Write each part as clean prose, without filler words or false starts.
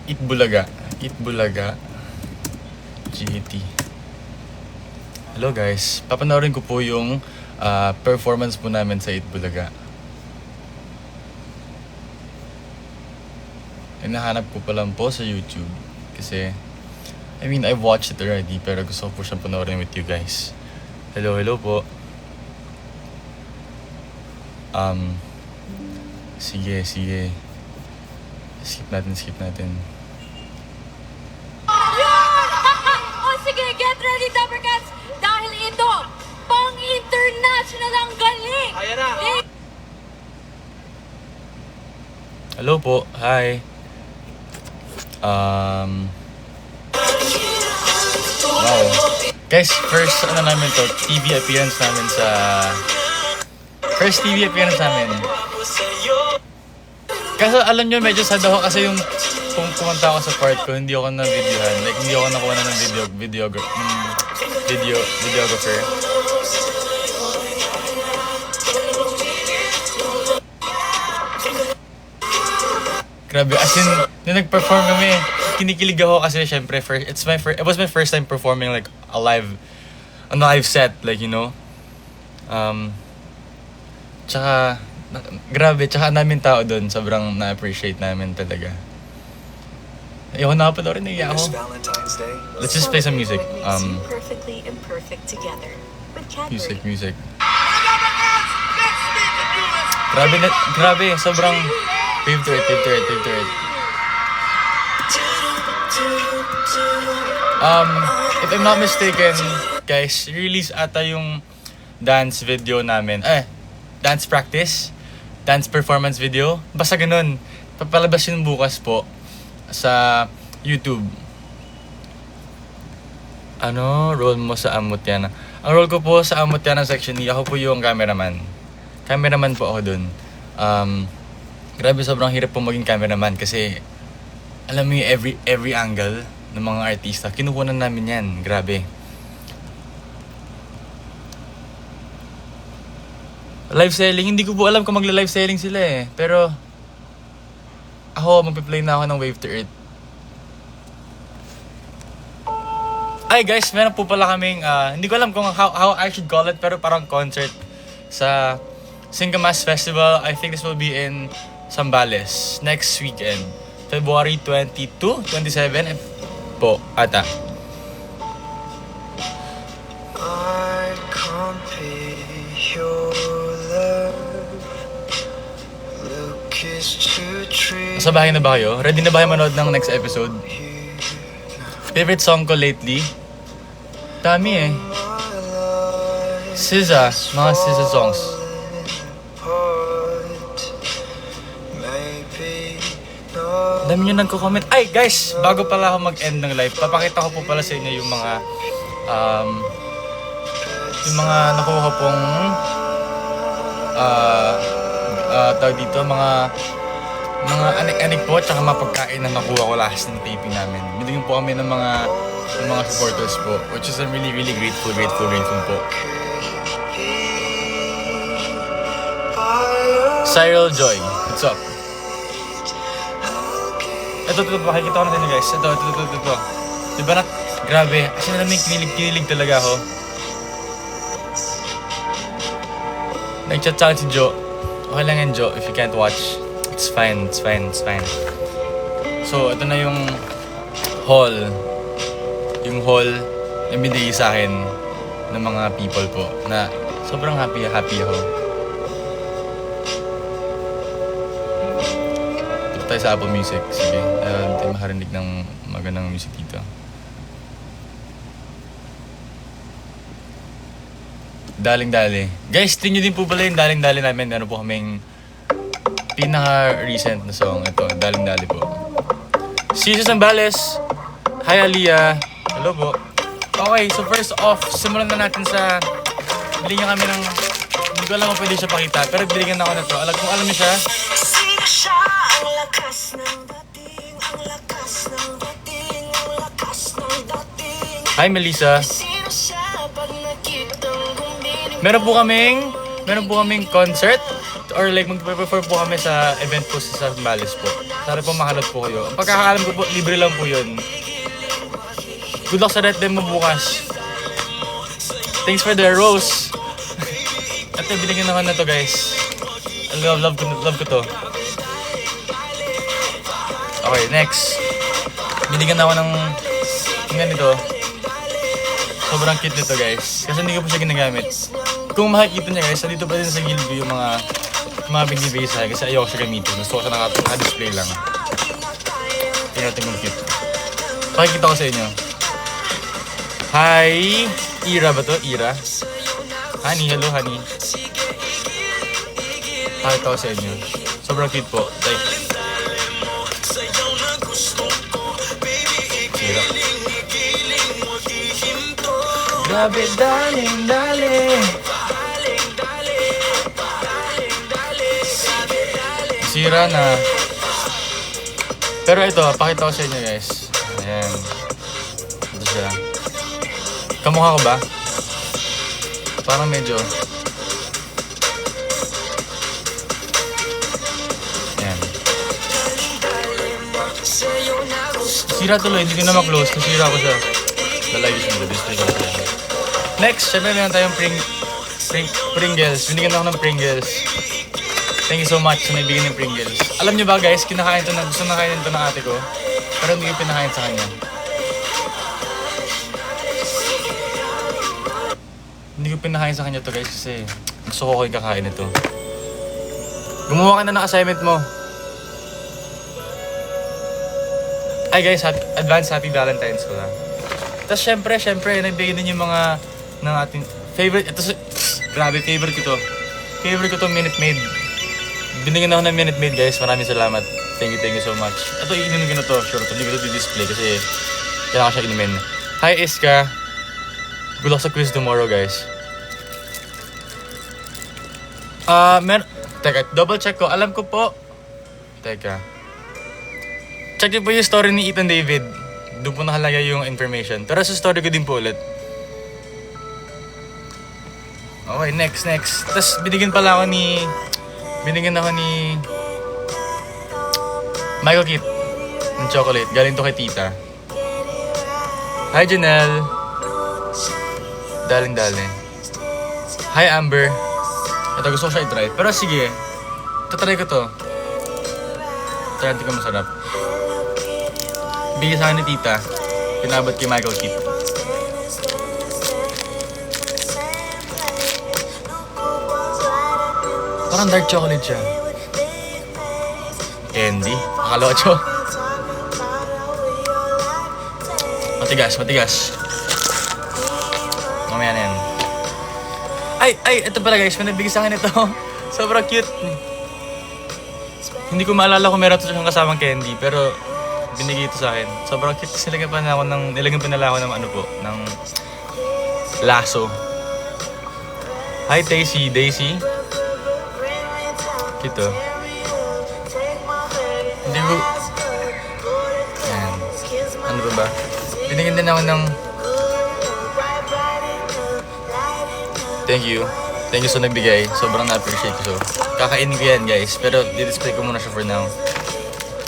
Itbulaga. GT. Hello guys, papanoorin ko po yung performance po namin sa Itbulaga. Hinahanap ko pa lang po sa YouTube kasi I've watched it already pero gusto ko po siyang panoorin with you guys. Hello po. Sige. Skip natin. O sige, get ready, Dappercats! Dahil ito, pang-international ang galing! Ayan na! Hello po. Hi. Wow. Guys, first namin to, TV appearance namin. Kaso alam nyo, medyo sad ako kasi yung kung kumanta ako sa part ko, hindi ako na-videohan. Like, hindi ako nakuha na ng videographer. Grabe, as in, nung nag-perform kami, kinikilig ako kasi syempre, it was my first time performing like on a live set, like, you know. Tsaka, grabe, tsaka namin tao doon, sobrang na-appreciate namin talaga. Ayoko na pa rin, naiya ako. Let's just play some music. Perfectly imperfect together with Cadbury. Music. Grabe, sobrang wave to it. If I'm not mistaken, guys, release ata yung dance video namin. Dance performance video. Basta ganun. Papalabas yun bukas po sa YouTube. Role mo sa Amutiana? Ang role ko po sa Amutiana section, ako po yung cameraman. Cameraman po ako dun. Grabe, sobrang hirap po maging cameraman kasi alam mo yung every angle ng mga artista, kinukunan namin yan. Grabe. Live selling, hindi ko po alam kung magla-live selling sila eh. Pero ako, magpe-play na ako ng Wave to Earth. Ay guys, meron po pala kaming, hindi ko alam kung how I should call it, pero parang concert sa Singkamas Festival. I think this will be in Zambales next weekend. February 22, 27 po ata. Nasa bahay na ba kayo? Ready na ba kayo manood ng next episode? Favorite song ko lately? Dami eh. Mga SZA songs. Dami nyo nagko-comment. Ay guys, bago pala ako mag-end ng live, papakita ko po pala sa inyo yung mga nakuha pong tawag dito, mga anik-anik po, tsaka mga pagkain na nakuha ko last ng taping namin. Binigyan po kami ng mga supporters po, which is I'm really grateful po. Cyril Joy, what's up? Ito, pakikita ko na sa inyo guys. Ito. Diba na, grabe, kasi namin kinilig talaga ako. Nag-chat sa akin si Jo. Okay lang yan, Jo, if you can't watch. It's fine. So, ito na yung haul. Yung haul na binigay sa akin ng mga people po na sobrang happy ako. Punta tayo sa Apple Music. Sige, tayo makarinig ng magandang music dito. Daling-dali. Guys, tingnan nyo din po pala yung daling-dali namin. Meron po kaming pinaka-recent na song. Ito, daling-dali po. See you sa Zambales. Hi, Aliyah. Hello po. Okay, so first off, simulan na natin sa... Biligyan kami ng... Hindi ko alam kung pwede siya pakita, pero biligyan ako na to. Alam niyo siya? Hi, Melissa. Meron po kaming concert or like magpe-perform po kami sa event po sa Zambales po. Sana po makalot po kayo. Ang pagkakaalam ko po, libre lang po yun. Good luck sa Red Demo bukas. Thanks for the rose. At binigyan naman na to guys. Love ko to. Okay, next. Binigyan ako ng ganito. Sobrang cute nito guys. Kasi hindi ko pa siya ginagamit. Kung makikita niya guys, nandito pa din sa gilid yung mga binibigay sa akin. Kasi ayoko siya gamitin. Gusto ko siya naka-display lang. Tingnan natin kung cute. Pakikita ko sa inyo. Hi! Ira ba to? Ira? Honey, hello honey. Pakita ko sa inyo. Sobrang cute po. Like, Ira. Grabe, darling. Sira na. Pero ito, pakita ko sa inyo guys. Ayan. Ito siya. Kamukha ko ba? Parang medyo. Ayan. Sira tuloy, hindi ko na ma-close. Nasira ko siya. Lalagay siya nito. Display ko siya. Next, syempre meron tayong Pringles. Binigyan ako ng Pringles. Thank you so much sa naibigyan ng Pringles. Alam niyo ba guys, kinakain to na, gusto na kainin to ng ate ko. Pero hindi ko pinakain sa kanya. Hindi ko pinakain sa kanya to guys kasi gusto ko kayo kakain ito. Gumawa ka na ng assignment mo. Ay guys, advance happy Valentine's ko lang. Tapos syempre, nagbigay din yung mga ng ating favorite. Ito grabe, favorite ko to. Favorite ko to, Minute Maid. Binigyan ako ng Minute Maid guys. Maraming salamat. Thank you so much. Ito, inumin ko na to. Sure, hindi ko to display kasi kailangan siya inumin. Hi Iska. Good luck sa quiz tomorrow guys. Teka, double check ko. Alam ko po. Teka. Check niyo po yung story ni Ethan David. Doon po nakalagay yung information. Pero sa story ko din po ulit. Okay, next. Tapos binigyan ako ni Michael Kit ng chocolate. Galing to kay tita. Hi Janelle. Daling. Hi Amber. Ito gusto ko siya i-try. Pero sige, tatry ko to. Try natin kung masarap. Bigyan sa akin ni tita. Pinabot kay Michael Kit. Parang dark chocolate siya. Candy. Akalocho. Matigas. Mamaya na yan. Ay, ito pala guys. May nabigay sa akin ito. Sobrang cute. Hindi ko maalala kung meron ito siyang kasamang candy. Pero binigay ito sa akin. Sobrang cute. Nilagyan pa nila ako ng ano po. Ng laso. Hi Daisy. Ito. Hindi ko... Ayan. Ano ba? Binigyan din ako ng... Thank you sa nagbigay. Sobrang na-appreciate ko. Kakainin ko yan guys. Pero di-display ko muna siya for now.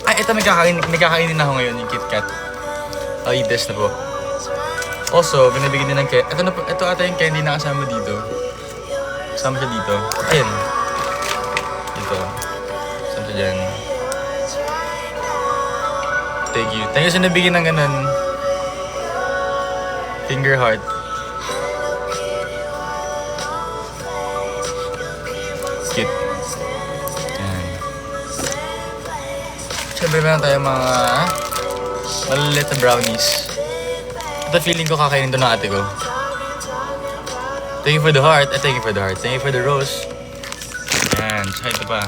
Ay, ito may kakainin na ako ngayon. Yung KitKat. I'll eat this na po. Also, binibigyan din ng... Ito ata yung candy na kasama dito. Kasama siya dito. Ayan. Ito. Saan siya dyan? Thank you sa nabigyan ng ganun. Finger heart. Cute. Ayan. Siyempre meron tayong mga maliliit na brownies. Ito feeling ko kakainin to ng ate ko. Thank you for the heart. Thank you for the rose. Ayan, tsaka ito pa.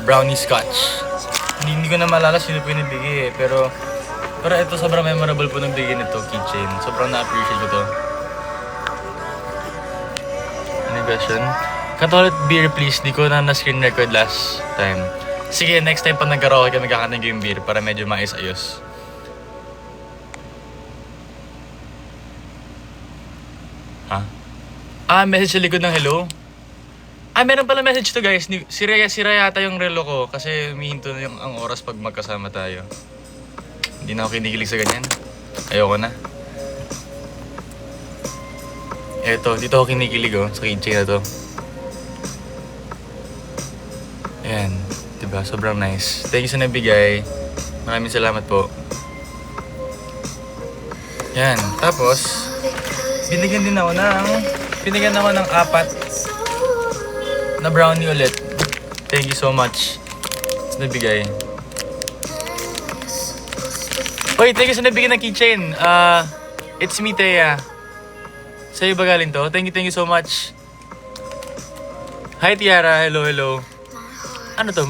Brownie scotch. Hindi ko na maalala sino po yung nabigay eh. Pero ito sobrang memorable po nagbigay nito, keychain. Sobrang na-appreciate ko to. Any question? Can't beer please. Di ko na screen record last time. Sige, next time pag nagkaraoke kami kakanin ko yung beer para medyo maayos-ayos. Ha? Message sa likod ng hello? Meron pala message to guys. Sira yata yung relo ko kasi humihinto na yung ang oras pag magkasama tayo. Hindi na ako kinikilig sa ganyan. Ayoko na. Eto, dito ako kinikilig sa keychain na to. Ayan, diba? Sobrang nice. Thank you sa nabigay. Maraming salamat po. Yan, tapos binigyan ako ng 4 na brownie ulit. Thank you so much sa nabigay. Oy, thank you sa nabigay ng keychain. It's me, Thea. Sa'yo ba galing to? Thank you so much. Hi, Tiara. Hello. Ano to?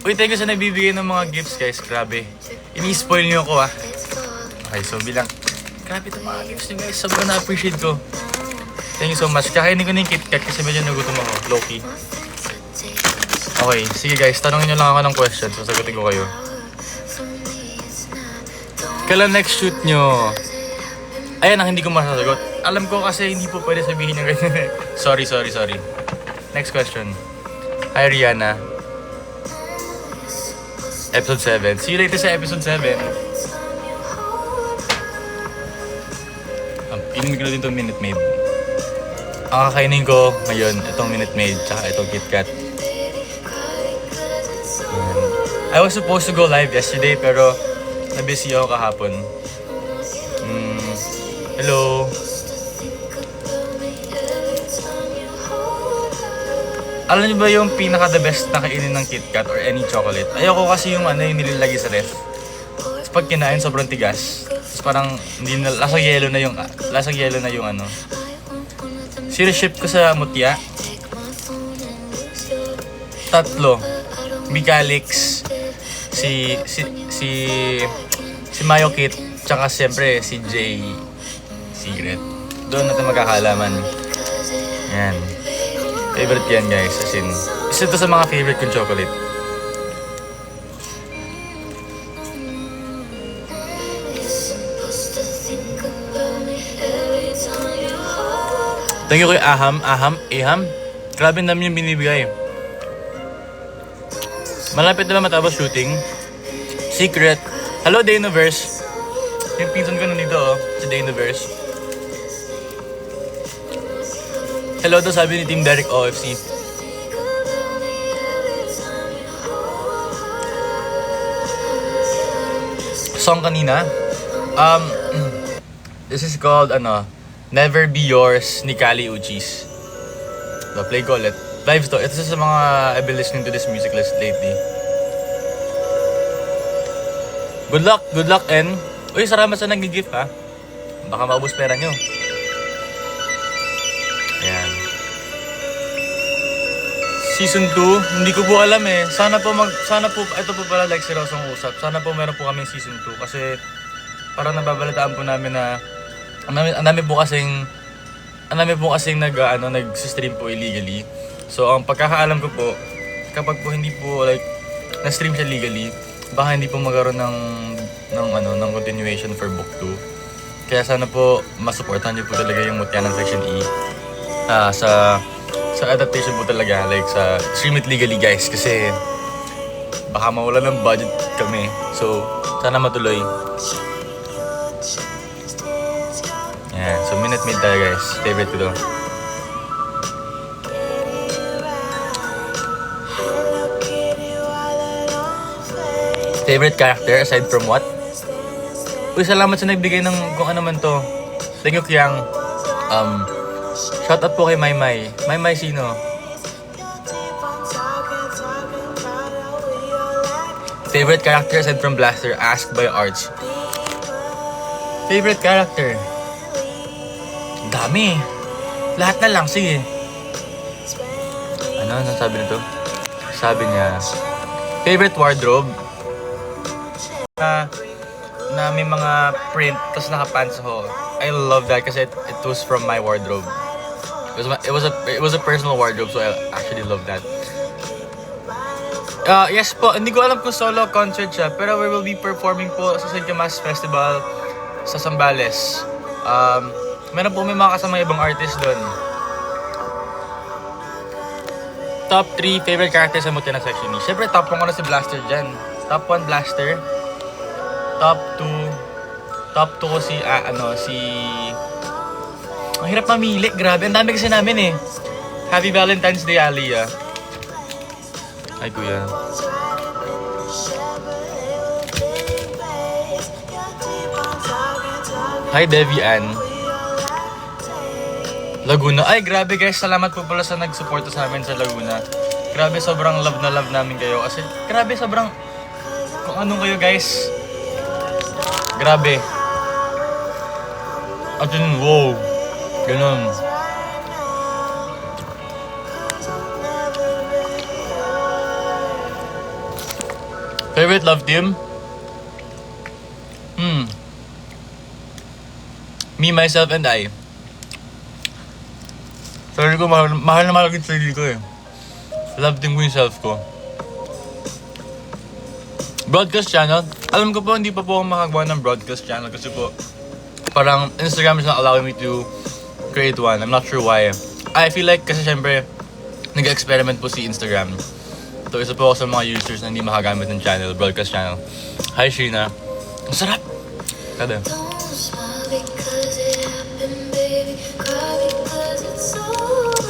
Uy, thank you sa nabibigay ng mga gifts, guys. Grabe. Ini-spoil niyo ako, Okay, so grabe itong mga gifts niyo, guys. Sobrang na-appreciate ko. Thank you so much. Kakainin ko na yung KitKat kasi medyo nagutom ako. Low-key. Okay, sige guys. Tanongin niyo lang ako ng questions. Sasagutin ko kayo. Kailan next shoot nyo? Ayan ang hindi ko masasagot. Alam ko kasi hindi po pwede sabihin yung ganyan. Sorry. Next question. Hi, Rihanna. Episode 7. See you later sa episode 7. Inumin ko na din itong Minute Maid. Ang kakainin ko ngayon, itong Minute Maid, tsaka itong KitKat. I was supposed to go live yesterday, pero na-busy ako kahapon. Hello. Alam niyo ba yung pinaka-the best na kainin ng KitKat or any chocolate? Ayoko kasi yung yung nilalagay sa ref. Tapos pag kinain, sobrang tigas. Tapos parang hindi na, lasang yelo na yung Siniship ko sa mutya. 3. Micalix, si Mayo Kit, tsaka siyempre si J Secret. Doon natin magkakalaman. Yan. Favorite yan guys, as in. Isa to sa mga favorite kong chocolate. Thank you kay Aham. Grabe namin yung binibigay. Malapit na lang matapos shooting. Secret. Hello, Dayuniverse. Yung pinsan ko nandito, si Dayuniverse. Hello daw sabi ni Team Derek OFC. Song kanina. This is called, Never Be Yours ni Kali Uchis. Play ko ulit. Vibes to. Ito sa mga I've been listening to this music list lately. Good luck, and uy, salamat sa nag-gift ha. Baka maubos pera nyo. Ayan. Season 2, hindi ko po alam eh. Sana po, ito po pala like serosong usap. Sana po meron po kami season 2 kasi parang nababalitaan po namin na ang dami po kasing nag-stream po illegally. So ang pagkakaalam ko po, kapag po hindi po na-stream siya legally, baka hindi po magkaroon ng continuation for book 2. Kaya sana po masuportahan niyo po talaga yung Mutya ng Section E. Sa adaptation po talaga, sa stream it legally guys, kasi baka mawala ng budget kami. So sana matuloy. Yeah, so Minute Maid tayo guys. Favorite ko to. Favorite character aside from what? Uy, salamat sa nagbigay ng kung ano man to. Thank you, Kyang. Shout out po kay Maymay. Maymay sino? Favorite character aside from Blaster, asked by Arch. Favorite character? Dami. Lahat na lang, sige. Ano sabi nito? Sabi niya, favorite wardrobe? Na may mga print, tapos naka-pants ako. I love that kasi it was from my wardrobe. It was a personal wardrobe, so I actually love that. Yes po, hindi ko alam kung solo concert siya, pero we will be performing po sa St. Camas Festival sa Zambales. Meron po may mga kasamang ibang artist doon. top 3 favorite characters sa Mutya na Section E. Siyempre, top 1 ko na si Blaster dyan. Top 1, Blaster. Top 2 ko si, Ang hirap mamili, grabe. Ang dami kasi namin eh. Happy Valentine's Day, Aliyah. Ay, kuya. Hi, Devi Ann. Laguna. Ay, grabe guys. Salamat po pala sa nag-suporta sa amin sa Laguna. Grabe, sobrang love na love namin kayo. Kasi, grabe, sobrang... Kung anong kayo guys. Grabe. At yun, wow. Ganun. Favorite love team? Me, myself, and I. Sorry ko, mahal na mahal yung sarili ko eh. Love team ko yung self ko. Broadcast channel? Alam ko po, hindi pa po ako makagawa ng broadcast channel kasi po, parang Instagram is not allowing me to create one. I'm not sure why. I feel like kasi syempre, nag-experiment po si Instagram. So, isa po ako sa mga users na hindi makagamit ng channel, broadcast channel. Hi, Sheena. Ang sarap! Kada.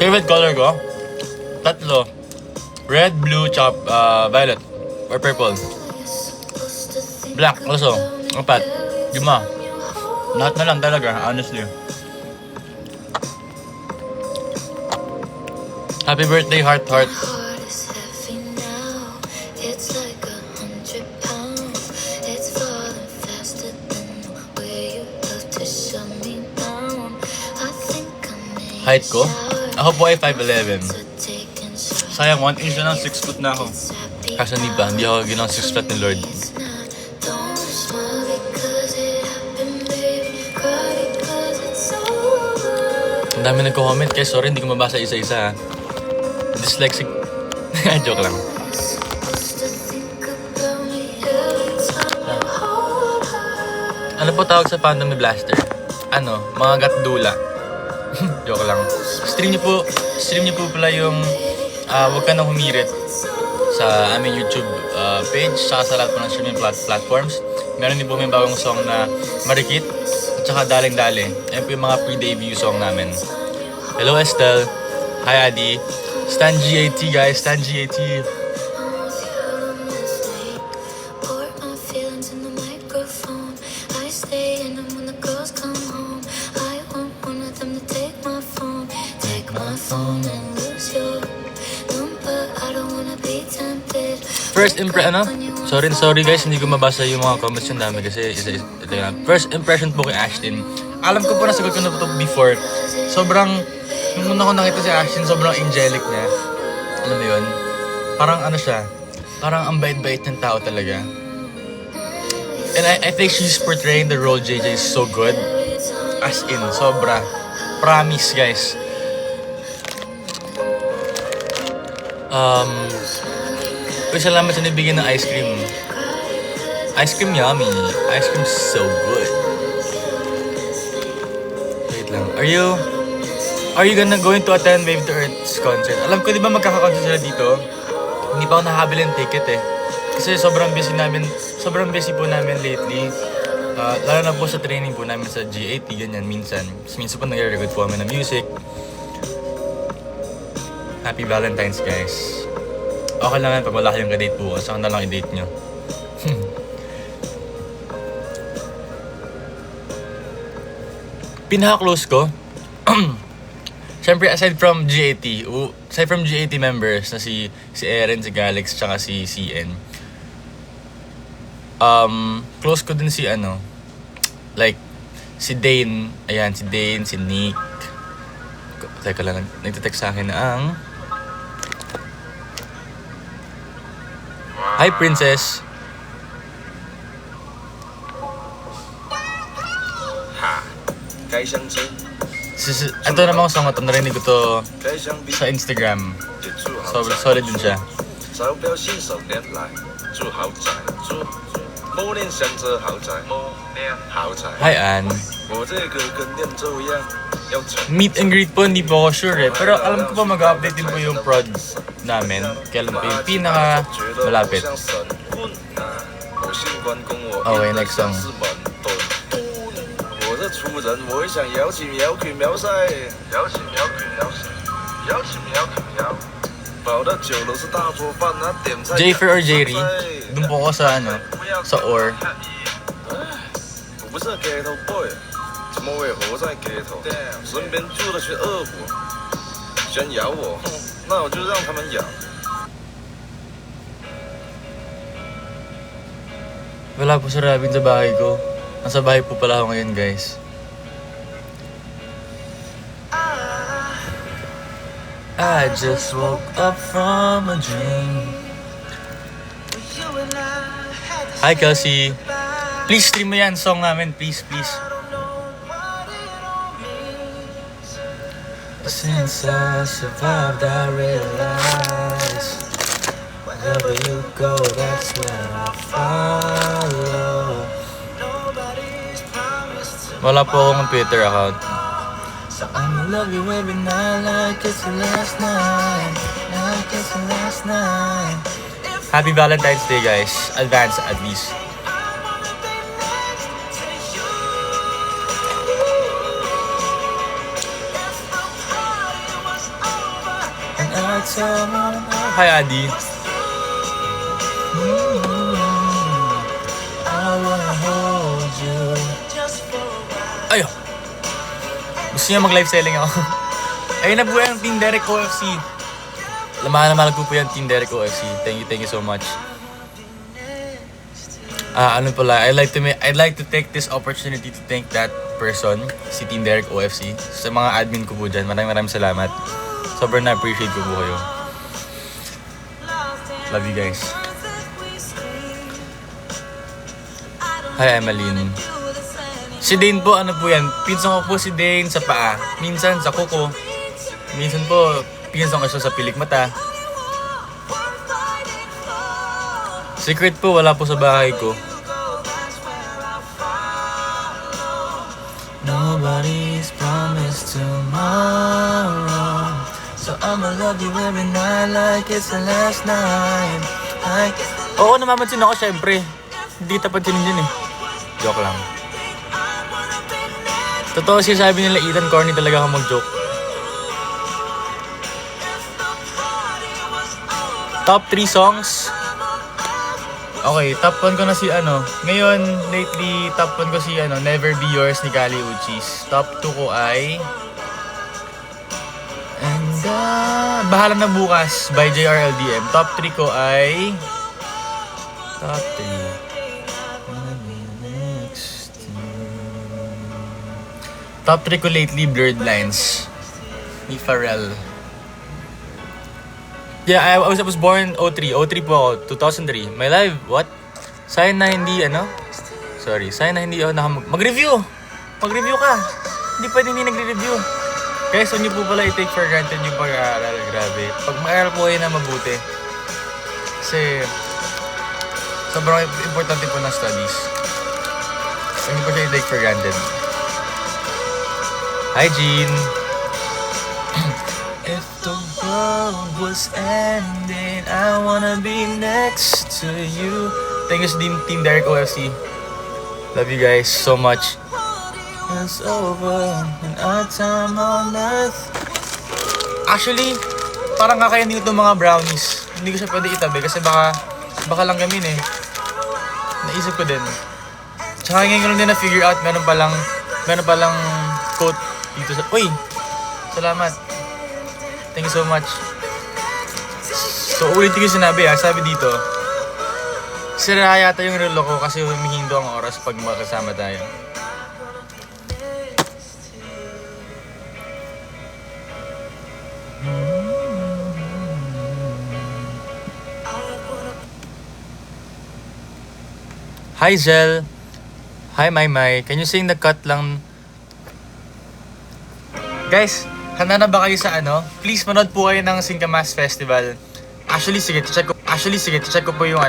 Favorite color ko? Tatlo. Red, blue, violet. Or purple. Black also. 4. 5. Lahat na lang talaga, honestly. Happy birthday, heart. Height ko? Ako po ay 5'11". Sayang, 1 inch na lang, 6 foot na ako. Kasi hindi ako ginang 6 foot ni Lord. Ang dami nagko-comment, kaya sorry, hindi ko mabasa isa-isa ha. Dyslexic. Joke lang. Ano po tawag sa fandom ni Blaster? Mga gatdula. Joke lang. Stream niyo po pala yung Huwag Ka Nang Humirit sa aming YouTube page, saka sa lahat po ng streaming platforms. Meron din po may bagong song na Marikit at saka Daling Dali. Ayan po yung mga pre-debut song namin. Hello Estelle. Hi Adi. Stan GAT guys, Stan GAT. Sorry guys, hindi ko mabasa yung mga comments yung dami kasi ito yun. First impression po kay Ashton. Alam ko po, nasagot ko na po before. Sobrang, nung una ko nakita si Ashton, sobrang angelic niya. Alam mo yun? Parang siya, parang ang bait-bait ng tao talaga. And I think she's portraying the role JJ so good. As in, sobra. Promise guys. Salamat sa nabigyan ng ice cream. Ice cream yummy. Ice cream so good. Wait lang. Are you going to attend Wave to Earth's concert? Alam ko, di ba magkaka-concert sila dito? Hindi pa ako nahabili ng ticket eh. Kasi sobrang busy po namin lately. Lalo na po sa training po namin sa GAT, ganyan minsan. Minsan po nag-record po kami ng music. Happy Valentine's guys. Okay lang yan pag wala kayong ka-date po. Saan na lang i-date nyo. Pinaka-close ko. Siyempre, aside from GAT members na si Eren, si Galex, tsaka si CN. Close ko din si like, si Dane. Ayan, si Dane, si Nick. Teka lang, nagtitext sa akin na ang... Hi, Princess. Ito naman ko song na ito. Narinig ko to sa Instagram. Solid din siya. Hi, Ann. Meet and greet po, hindi po ako sure eh. Pero alam ko po mag-update din po yung prod namin. Kailan po yung pinaka malapit. Okay, next song. 我这粗人，我也想摇起苗曲苗噻，摇起苗曲苗噻，摇起苗曲苗。跑到酒楼是大桌饭啊，点菜。 Jayfer or Jerry, dun po ako sa ano, sa OR. 我不是街头 boy，怎么我也活在街头？身边住了群恶虎，想咬我，那我就让他们咬。 Wala po si Robin sa bahay ko. Nasa bahay po pala ako ngayon, guys. I just woke up from a dream. Hi, Kelsey. Please stream mo yan, song namin. Please, please. Since I survived, I realized wherever you go, that's where I follow. Wala po akong Twitter account. So I'ma love you every night like it's the last night. Like it's the last night. Happy Valentine's Day, guys. Advance at least. And I tell my... Hi, Adi. I wanna hold you. Ayo! Gusto niya mag-live selling ako. Ayun na po yung Team Derek OFC. Lamahan na mahal ko po yung Team Derek OFC. Thank you so much. Ano pala, I'd like to take this opportunity to thank that person, si Team Derek OFC. Sa mga admin ko po dyan, maraming salamat. Sobrang na-appreciate ko po kayo. Love you guys. Hi, Emmeline. Si Dane po, ano po yan? Pinsan ko po si Dane sa paa. Minsan sa kuko. Minsan po, pinsan ko siya sa pilik mata. Secret po, wala po sa bahay ko. Nobody's promised tomorrow. So I'ma love you every night like it's the last night. Oo, namamansin ako syempre. Hindi tapat yun dyan eh. Joke lang. Totoo siya sabi nila, Ethan, corny talaga ako mag-joke. Top 3 songs. Okay, top 1 ko na si ano. Ngayon, lately, top 1 ko si ano, Never Be Yours ni Kali Uchis. Top 2 ko ay... And Bahala na Bukas by JRLDM. Top 3 ko ay... Top 3. Top 3 ko lately, Blurred Lines ni Pharrell. Yeah, I was born 03. 03 po ako, 2003. My life, what? Sayang na hindi, Sorry, sayang na hindi ako mag-review! Mag-review ka! Hindi pwede hindi nagre-review. Guys, huwag niyo po pala i-take for granted yung pag-aaral. Grabe. Pag mag-aaral po kayo na mabuti. Kasi, sobrang importante po ng studies. Huwag niyo po siya i-take for granted. Hi, Jean. If the world was ending, I wanna be next to you. Thank you, Team Derek OFC. Love you guys so much. It's over and our time on earth. Actually, parang kakainin ko itong mga brownies. Hindi ko siya pwede itabi kasi baka lang gamin eh. Naisip ko din. Tsaka ngayon ko lang din na-figure out meron palang quote dito sa... Uy! Salamat. Thank you so much. So, ulitin ko yung sinabi sabi dito, sira yata yung relo ko kasi humihindo ang oras pag makasama tayo. Hi, Zel. Hi, Maymay. Can you sing the cut lang? Guys, handa na ba kayo sa Please manood po kayo ng Singkamas Festival. Actually, sige, check ko po yung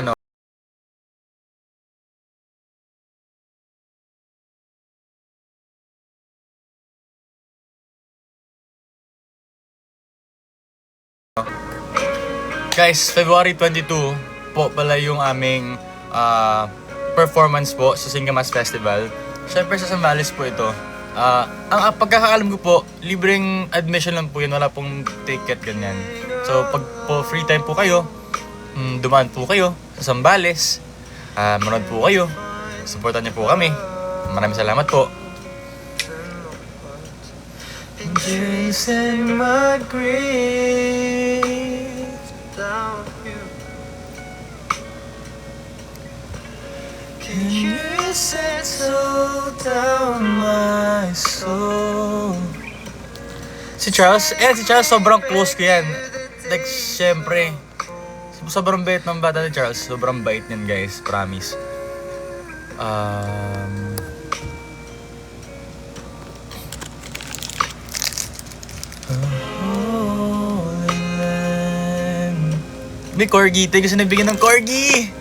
Guys, February 22 po pala yung aming performance po sa Singkamas Festival. Siyempre sa Zambales po ito. Ang pagkakaalam ko po, libreng admission lang po yun. Wala pong ticket, ganyan. So, pag po free time po kayo, dumaan po kayo sa Zambales. Manood po kayo. Supportan niyo po kami. Maraming salamat po. Chasing my grief without you. Can you settle down my soul? Si Charles sobrang close ko yan. Like, syempre, sobrang bait ng bata ni Charles. Sobrang bait niyan, guys. Promise. May corgi. Tayo kasi nabigyan ng corgi.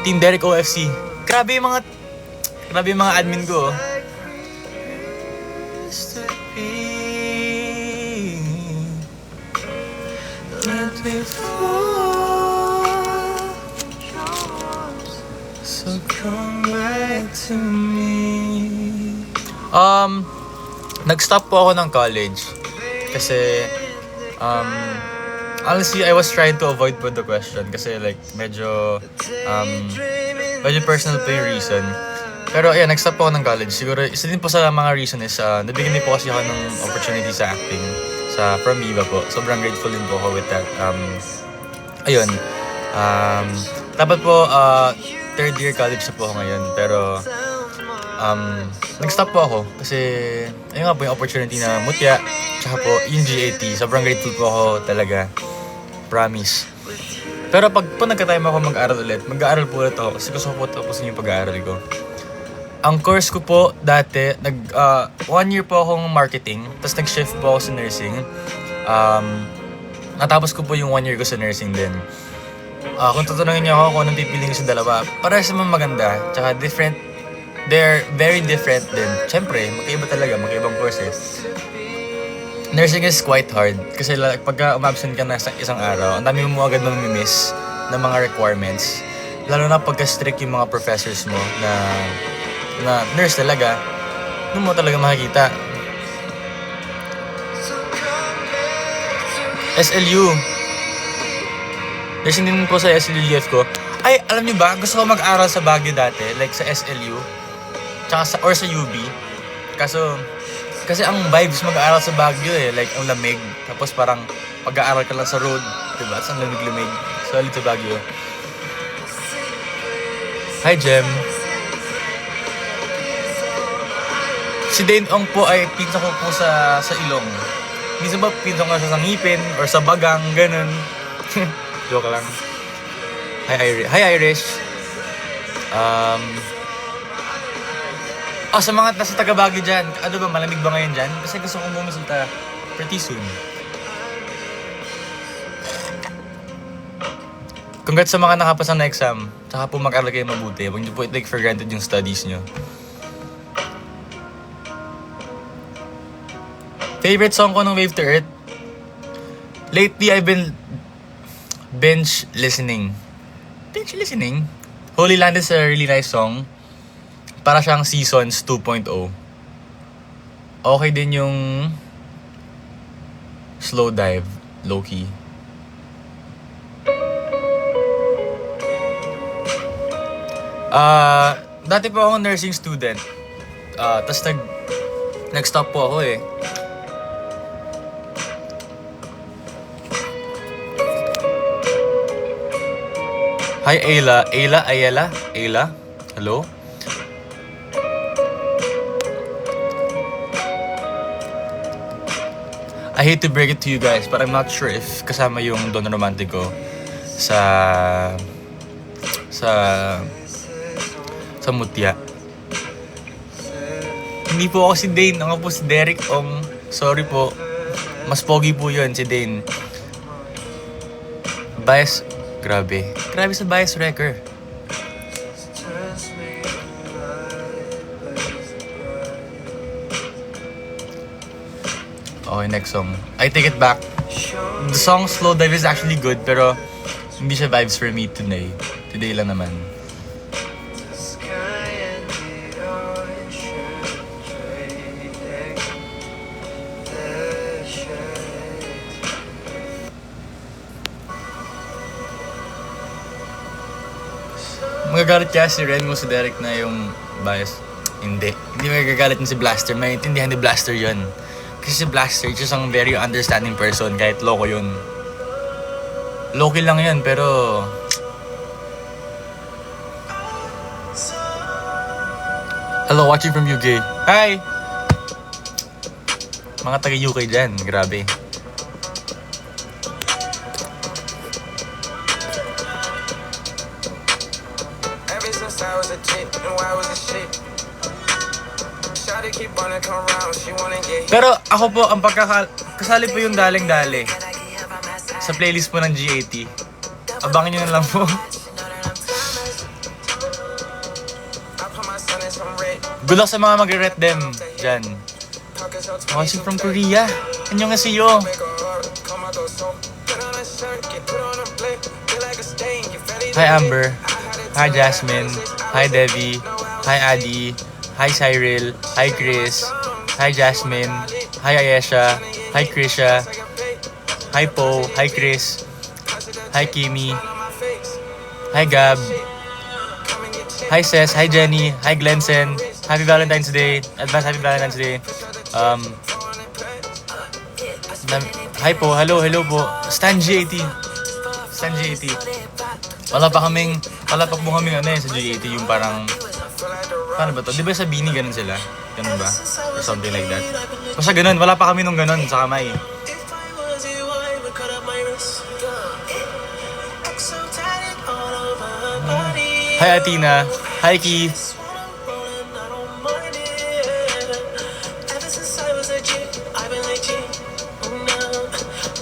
Team Derek OFC. Grabe yung mga admin ko. Oh. So come back to me. Nag-stop po ako ng college kasi honestly, I was trying to avoid po the question kasi like medyo personal po yung reason. Pero ayan, nag-stop po ako ng college. Siguro isa din po sa mga reason is nabigyan din po kasi ako ng opportunity sa acting from Viva po. Sobrang grateful din po ako with that. Ayun. Dapat po third year college na po ako ngayon, pero nag-stop po ako kasi ayun nga po yung opportunity na Mutya tsaka po yung GAT. Sobrang grateful po ako talaga. Promise. Pero pag po nagka-time ako mag-aaral ulit, mag-aaral po ulit ako kasi gusto ko po tapusin yung pag-aaral ko. Ang course ko po dati, 1 year po akong marketing, tapos nag-shift po ako sa nursing. Natapos ko po yung 1 year ko sa nursing din. Kung tutunungin niyo ako kung anong pipiliin ko sa dalawa, parehas naman maganda, tsaka different. They're very different din. Siyempre, magkaiba talaga, magkaibang courses. Nursing is quite hard kasi pagka umabsent ka na sa isang araw, ang dami mo agad mamimiss ng mga requirements. Lalo na pagka strict yung mga professors mo na nurse talaga, doon mo talaga makikita. SLU. Nursing din po sa SLU ko. Ay, alam niyo ba, gusto ko mag-aral sa Baguio dati, like sa SLU. Tsaka or sa UB. Kasi ang vibes mag-aaral sa Baguio like ang lamig. Tapos parang pag-aaral ka lang sa road, diba? Ang lamig-lamig. Solid sa Baguio. Hi, Jem. Si Dane Ong po ay pinsan ko po sa ilong. Minsan ba pinsan ko siya sa ngipin or sa bagang, ganun. Joke lang. Hi, Irish. Sa mga nasa taga-Baguio dyan, ano ba, malamig ba ngayon dyan? Kasi gusto kong bumisulta pretty soon. Congrats sa mga nakapasa na exam. Tsaka po mag-aral kayo mabuti. Huwag niyo po i-take for granted yung studies niyo. Favorite song ko ng Wave to Earth? Lately, I've been binge listening. Holy Land is a really nice song. Para siyang Seasons 2.0. Okay din yung Slow Dive, low-key. Dati po akong nursing student. Tapos nag-stop po ako eh. Hi, Ayla. Hello? I hate to break it to you guys, but I'm not sure if kasama yung Don Romantico sa Mutya. Hindi po ako si Dane, ako po si Derek Ong. Sorry po. Mas pogi po yun, si Dane. Bias, grabe sa bias wrecker. Okay, next song. I Take It Back. The song Slow Dive is actually good, pero hindi siya vibes for me today. Today lang naman. The sky and the ocean trading their shades. Magagalit kaya si Ren mo si Derek na yung bias. Hindi magagalit niya si Blaster. Maintindihan ni Blaster yun. Kasi si Blaster is isang very understanding person kahit loko yun. Loki lang yun, pero... Hello, watching from UK. Hi! Mga taga-UK dyan, grabe. Ever since I was a chick, knew I was a shit. Shawty keep wanna come round, she wanna get hit. Pero ako po, ang kasali po yung daling-dali sa playlist po ng G80. Abangan nyo na lang po. I put my son in some red. Good luck sa mga mag-ret them dyan. Pockets so Watching from Korea. Anyo nga siyo. make her hard, come out those so. Put on a shirt, get put on a blick. Feel like a stain, you ready to Hi lick. Amber. Hi Jasmine. Hi Devi. Hi Adi. Hi Cyril. Hi Chris. Hi Jasmine. Hi Ayesha. Hi Krisha. Hi Po. Hi Chris. Hi Kimi. Hi Gab. Hi Ses. Hi Jenny. Hi Glenson. Happy Valentine's Day. Advance Happy Valentine's Day. Hi po. Hello po. Stan G80. Stan G80. Wala pa po kaming sa G80 yung parang paano ba to? Di ba sa Bini ganun sila? Ganun ba? Or something like that. Basta ganun, wala pa kami nung ganun sa kamay. If I was you, I would cut up my wrist. Act so tight all over her body. Hi Atina. Hi Keith. Rolling, I don't mind it. Ever since I was a chick, I've been like chick. No,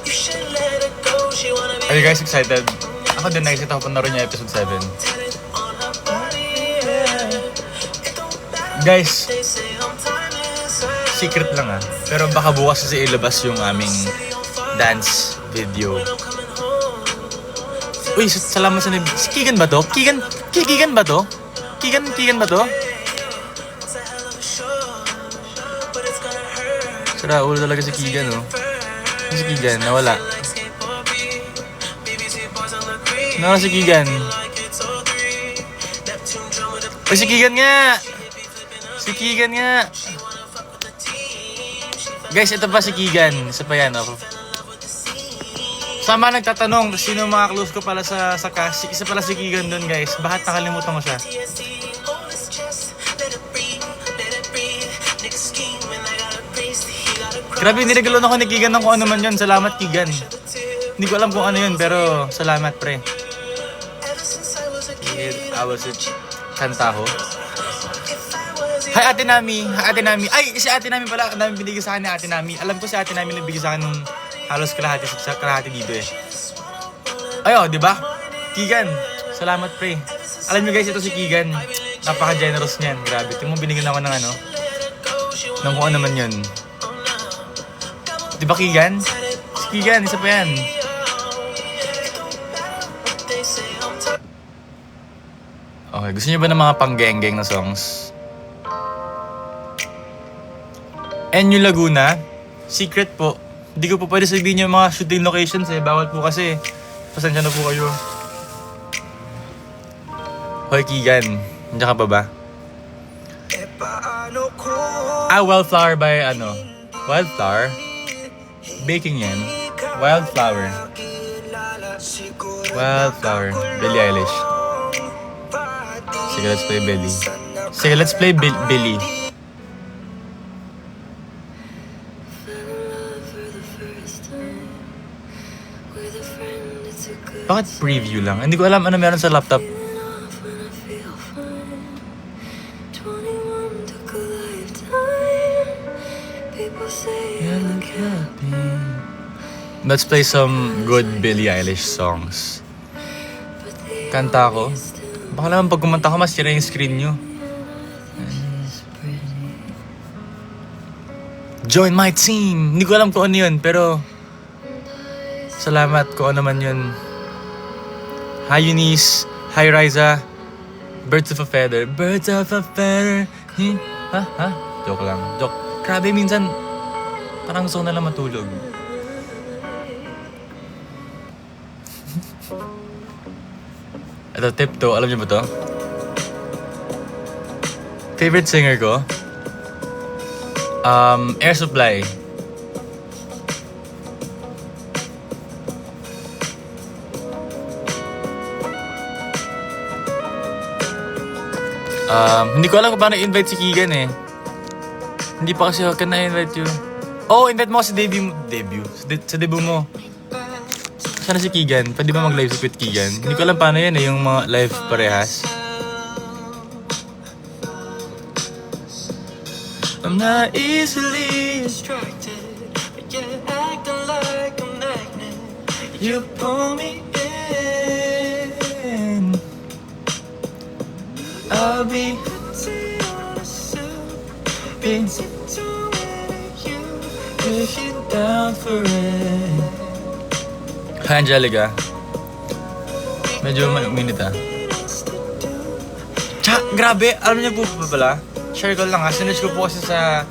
you should let her go. She wanna be Are you guys excited? Ako din na-excited ako panaro niya episode 7. tatted on her body. It don't matter. Guys, They say I'm timeless. secret lang pero baka bukas kasi ilabas yung aming dance video. I'm coming home. Uy, salamat sa si Keegan ba to? Keegan ba to? Keegan ba to? It's a hell of a show, but it's gonna hurt. Sira ulo talaga si Keegan, oh. Si Keegan, nawala. Like skateboard beat. BBC boys on the green. Nawala si Keegan. Like it's 03. Neptune drum with a Uy, si Keegan nga! Si Keegan nga! she wanna fuck with the team. She fell Guys, ito pa si Keegan. Isa pa yan, oh. in love with the scene. Sama nagtatanong sino mga close ko pala sa cast. Isa pala si Keegan dun, guys. Bakit nakalimutan ko siya? TSC, hold his chest, let it breathe, let it breathe. Niggas scheming, I got a priest, he got a cross. Grabe, niregalo ako ni Keegan ng kung ano man yun. Salamat, Keegan. The tip. Hindi ko alam kung ano yun, pero salamat, pre. Ever since I was a kid, I was it. Kanta ko. if I was you, Hi, Ate Nami. Hi, Ate Nami. Ay, si Ate Nami pala. Ang dami binigay sa akin ni Ate Nami. Alam ko si Ate Nami nagbigay sa akin ng halos kalahati dito eh. Ay, oh, di ba? Keegan. Salamat, pre. Alam niyo guys, ito si Keegan. Napaka-generous niyan. Grabe. Tingnan mo, binigyan ako ng ano. Ng kung ano man yun. Di ba, Keegan? Si Keegan, isa pa yan. they say I'm tired. Okay, gusto niyo ba ng mga pang-geng-geng na songs? Enyo Laguna, secret po. Hindi ko po pwede sabihin yung mga shooting locations eh. Bawal po kasi. Pasensya na po kayo. Hoy, Keegan. Nandiyan ka pa ba? Wildflower by ano? Wildflower? Baking yan. Wildflower. Wildflower. Billie Eilish. Sige, let's play Billie. Sige, let's play Billie. Bakit preview lang? Hindi ko alam ano meron sa laptop. Let's play some good Billie Eilish songs. Kanta ko. Baka naman pag kumanta ko, mas sira yung screen nyo. Join my team! Hindi ko alam kung ano yun, pero Salamat kung ano man yun. Hi Eunice. Hi Riza. Birds of a feather. Birds of a feather. Ha? Joke lang. Joke. Grabe, minsan parang gusto ko na lang matulog. Ito, tip to. Alam niyo ba to? Favorite singer ko? Air Supply. Hindi ko alam kung paano i-invite si Keegan eh. Hindi pa kasi ako, can I invite you? Oh, invite mo ako sa debut. Sa debut mo. Sana si Keegan. Pwede ba mag-live with Keegan? Hindi ko alam paano yan eh, yung mga live parehas. I'm not easily Distracted, but you're acting like a magnet. You pull me in. I'll be if you're down for it. Hi Angelica. Medyo uminit ah. Tsaka, grabe, alam niyo po ba pala? Share ko lang ha, sinerge ko po kasi sa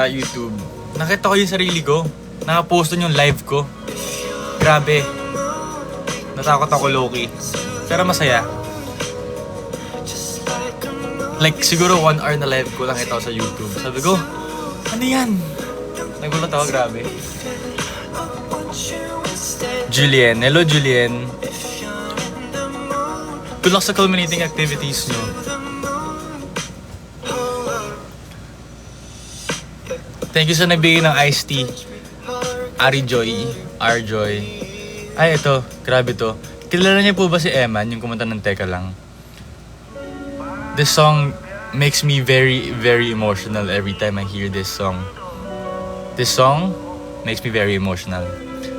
YouTube. Nakita ko yung sarili ko. Nakapost dun yung live ko. Grabe. Natakot ako low-key. Pero masaya. Like, siguro 1 hour na live ko lang ito sa YouTube. Sabi ko, ano yan? Nagulat ako, grabe. Julien. Hello, Julien. Good luck sa culminating activities nyo. Thank you sa nagbigay ng iced tea. Arijoy. Arjoy. Ay, ito. Grabe to. Kilala niyo po ba si Eman, yung kumanta ng Teka Lang? This song makes me very, very emotional every time I hear this song. This song makes me very emotional.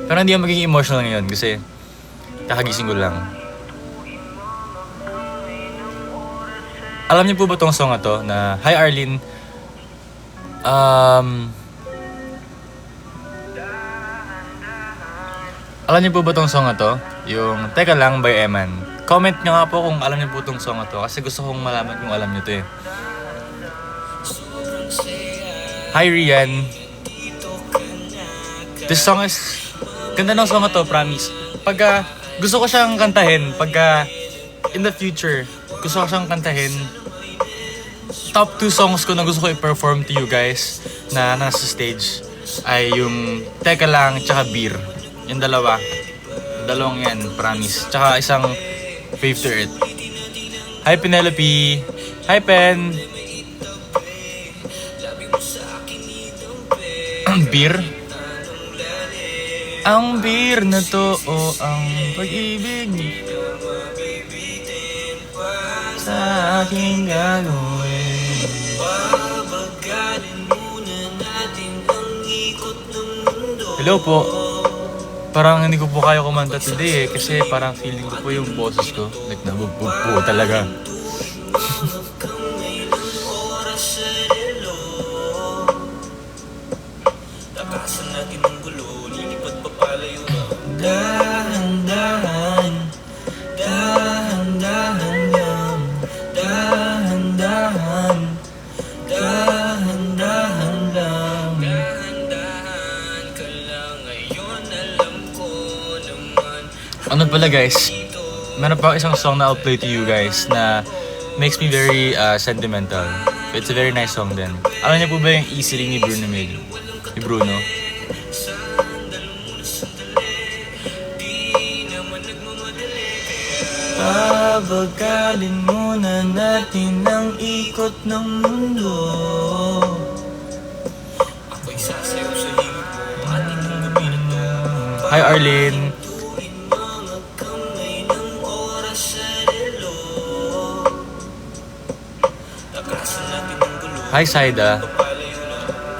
Pero hindi ako magiging emotional ngayon kasi kakagising ko lang. Alam niyo po ba tong song na to na Hi Arlene. Alam niyo po ba tong song na to? Yung Teka Lang by Eman. Comment nyo nga po kung alam niyo po tong song na to kasi gusto kong malaman kung alam niyo to eh. Hi Rian. This song is... Ganda ng song na to, promise. Pagka gusto ko siyang kantahin, pagka in the future, gusto ko siyang kantahin, top 2 songs ko na gusto ko i-perform to you guys na nasa stage ay yung Teka Lang tsaka Beer. Yung dalawa. Dalawang yan, promise. Tsaka isang Fave to Earth. Hi Penelope. Hi Pen. Beer. Ang beer na to o ang pag-ibig sa aking gagawin. Hello po. Parang hindi ko po kaya kumanta today eh. Kasi parang feeling ko po yung boses ko. Like nabubog po talaga. Dahan-dahan, dahan-dahan lang, dahan-dahan, dahan-dahan lang. Dahan-dahan ka lang ngayon, alam ko naman. Ano pala guys, meron pa isang song na I'll play to you guys na makes me very sentimental. It's a very nice song din. Alam niyo po ba yung Easily ni Bruno Mel? Ni Bruno? Pabagalin muna natin ang ikot ng mundo. Ako'y sasayaw sa himig mo, ating gagawin ito. Hi Arlene. Hi Saida.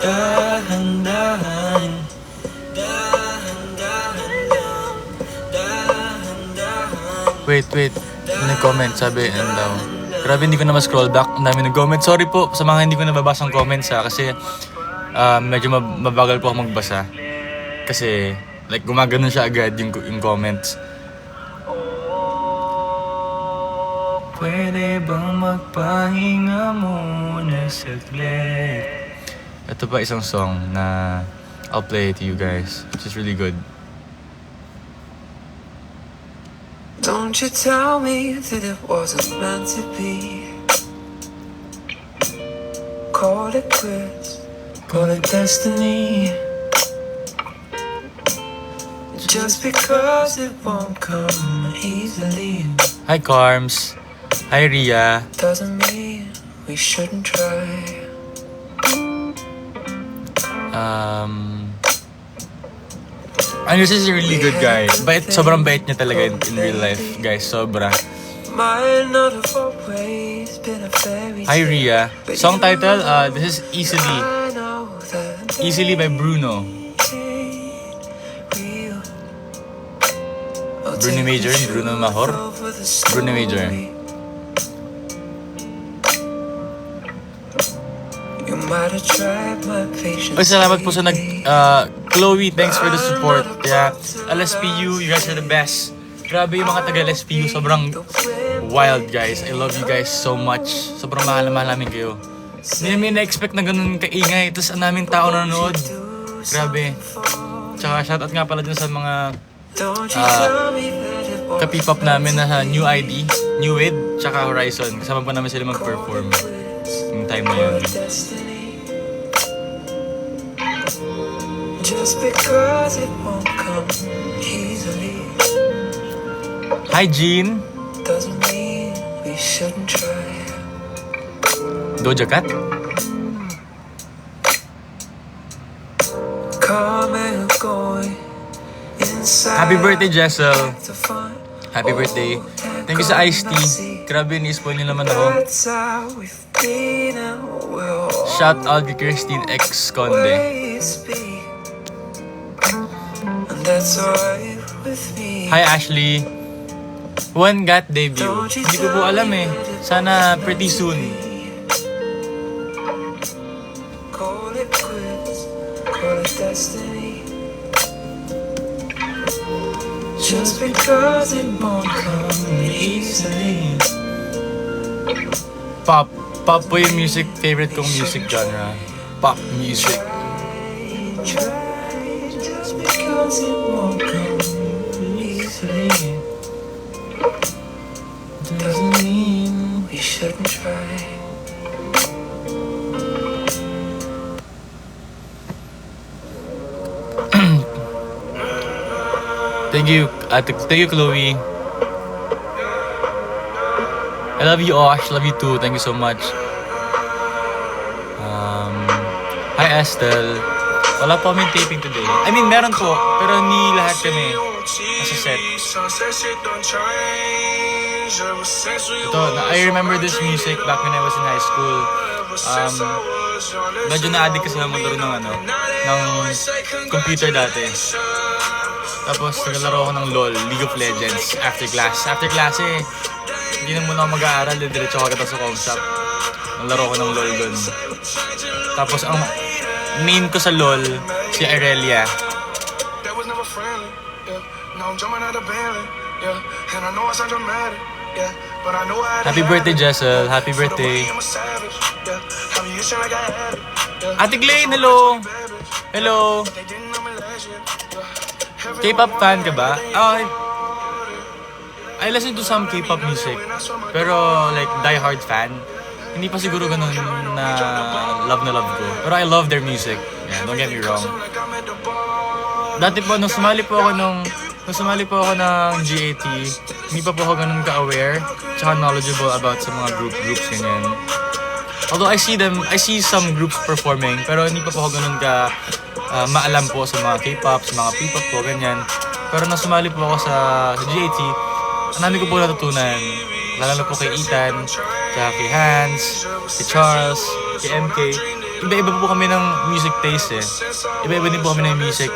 Dahan-dahan, dahan-dahan lang, dahan-dahan. Wait. May nag-comment, sabi, ano daw. Grabe, hindi ko na ma-scroll back. Ang dami nag-comment. Sorry po sa mga hindi ko nababasa ang comments ha. Kasi medyo mabagal po ako magbasa. Kasi Like, gumagano siya agad yung comments. Pwede bang magpahinga muna saglit? Ito pa isang song na I'll play to you guys, which is really good. Don't you tell me that it wasn't meant to be. Call it quits, call it destiny. Just because it won't come easily Hi Carms. Hi Ria. doesn't mean we shouldn't try. And this is a really good guy. Sobrang bait niya talaga in real life, guys. Sobra. Might not have always been a fairy Hi tale, Ria. but Song you title, this is Easily. I know that Easily by Bruno. ain't real. I'll Bruno take Major, you Bruno Mahor. over the Bruno Major. story. You might have tried my patience. Ay, salamat po sa Chloe, thanks for the support. Yeah, LSPU, you guys are the best. Grabe yung mga taga-LSPU, sobrang wild guys. I love you guys so much. Sobrang mahal na mahal namin kayo. Hindi namin na-expect na ganun kaingay. Tapos ang daming tao nanonood. Grabe. Tsaka shoutout nga pala dun sa mga Don't you tell me that it won't ka-P-pop namin na New ID, New Wid, tsaka Horizon. Kasama pa namin sila mag-perform yung time na yun. destiny. Just because it won't come easily Hi Jean! doesn't mean we shouldn't try. Doja Cat? Coming and going inside. Happy birthday Jessel! To find Happy birthday. Thank you sa Ice Tea. Grabe, ni-spoil niyo naman ako. that's how we've been and we'll Shout out kay Christine X Conde. always be. And that's alright with me. Hi Ashley. When got debut? Hindi ko po alam eh. Sana pretty soon. Call it quits, call it destiny. Just because it won't come easily. Pop. Pop po yung music, favorite kong music genre. Pop music. Try just because it won't come easily. Doesn't mean we shouldn't try. Thank you Chloe. I love you Osh, love you too. Thank you so much. Hi Estel. Wala po kami taping today. I mean, meron po, pero hindi lahat kami nasa set. Ito, I remember this music back when I was in high school. Medyo na-addict kasi naman maglaro ng computer dati. Tapos naglalaro ako ng LOL, League of Legends, after class. After class hindi na muna ako mag-aaral, diretso ako agad sa com shop. Naglaro ko ng LOL dun. Tapos ang main ko sa LOL, si Irelia. Happy birthday Jessel, happy birthday. Ate Glenn, hello! Hello! K-pop fan ka ba? I listen to some K-pop music. Pero like die-hard fan. Hindi pa siguro ganun na love ko. Pero I love their music. Yeah, don't get me wrong. Dati po, nung sumali po ako ng GAT, hindi pa po ako ganun ka-aware tsaka knowledgeable about sa mga groups ganyan. Although I see some groups performing, pero hindi pa po ako ganun ka maalam po sa mga K-pop, sa mga P-pop po, ganyan. Pero nung sumali po ako sa GAT, ang dami ko po natutunan. Lalo po kay Ethan, tsaka kay Hans, kay Charles, kay MK. Iba-iba po kami ng music taste eh. Iba-iba din po kami ng music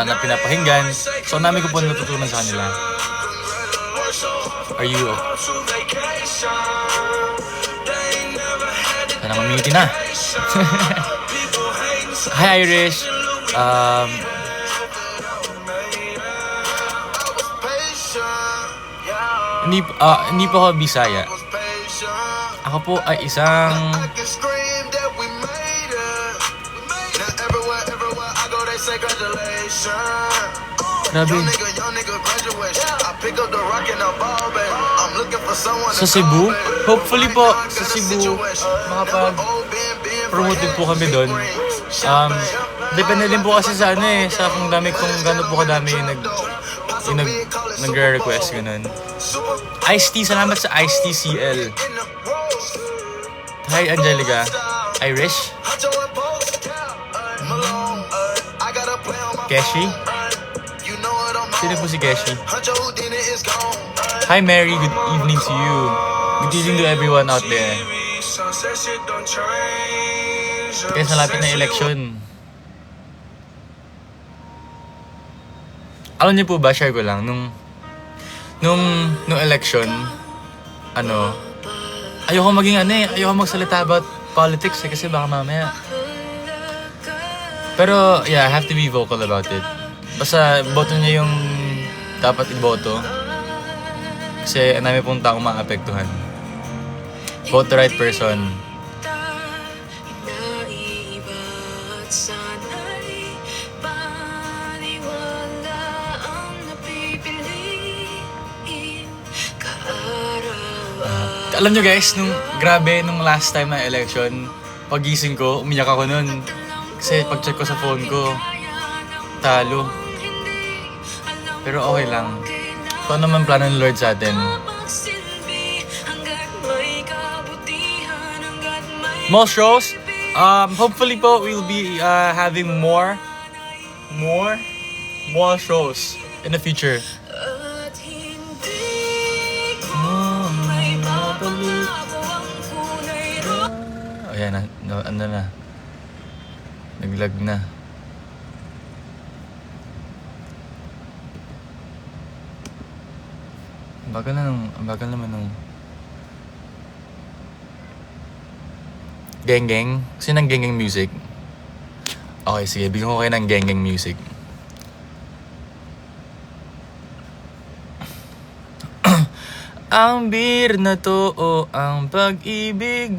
na pinapahinggan. So ang dami ko po natutunan sa kanila. Are you Sana mamiti na. Hi Irish. Hindi po ako Bisaya. Ako po ay isang... Grabe. Sa Cebu? Hopefully po, sa Cebu, makapag-promote din po kami doon. Depende din po kasi sa ano eh, sa kung gano'n po kadami yung nagre-request, ganun. Ice-T, salamat sa Ice-T CL. Hi, Angelica. Irish? Keshi? Sino po si Keshi? Hi, Mary. Good evening to you. Good evening to everyone out there. Guys, malapit na election. Alam niyo po ba, share ko lang, nung election, ayoko magsalita about politics kasi baka mamaya. Pero, yeah, I have to be vocal about it. Basta, boto niya yung dapat iboto. Kasi, ang dami pong taong maapektuhan. Vote the right person. Alam nyo guys, nung last time na election, pagising ko, umiyak ako nun. Kasi pag-check ko sa phone ko, talo. Pero okay lang. Kung ano man plano ng Lord sa atin. More shows. Hopefully po, we'll be having more shows in the future. Ayan na. Naglag na. Ang bagal naman nung Geng-geng? Sino ng geng-geng music? Okay, sige. Bigyan ko kayo ng geng-geng music. Ang bir na to o ang pag-ibig.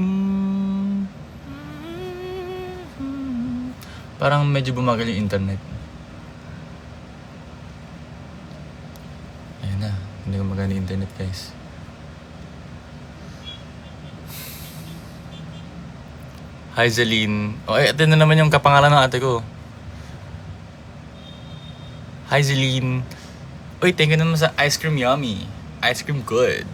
Parang medyo bumagal yung internet. Ayun na. Hindi ko magana yung internet, guys. Hi, Zeline. Ito na naman yung kapangalan ng ate ko. Hi, Zeline. Uy, thank you naman sa Ice Cream Yummy. Ice cream good.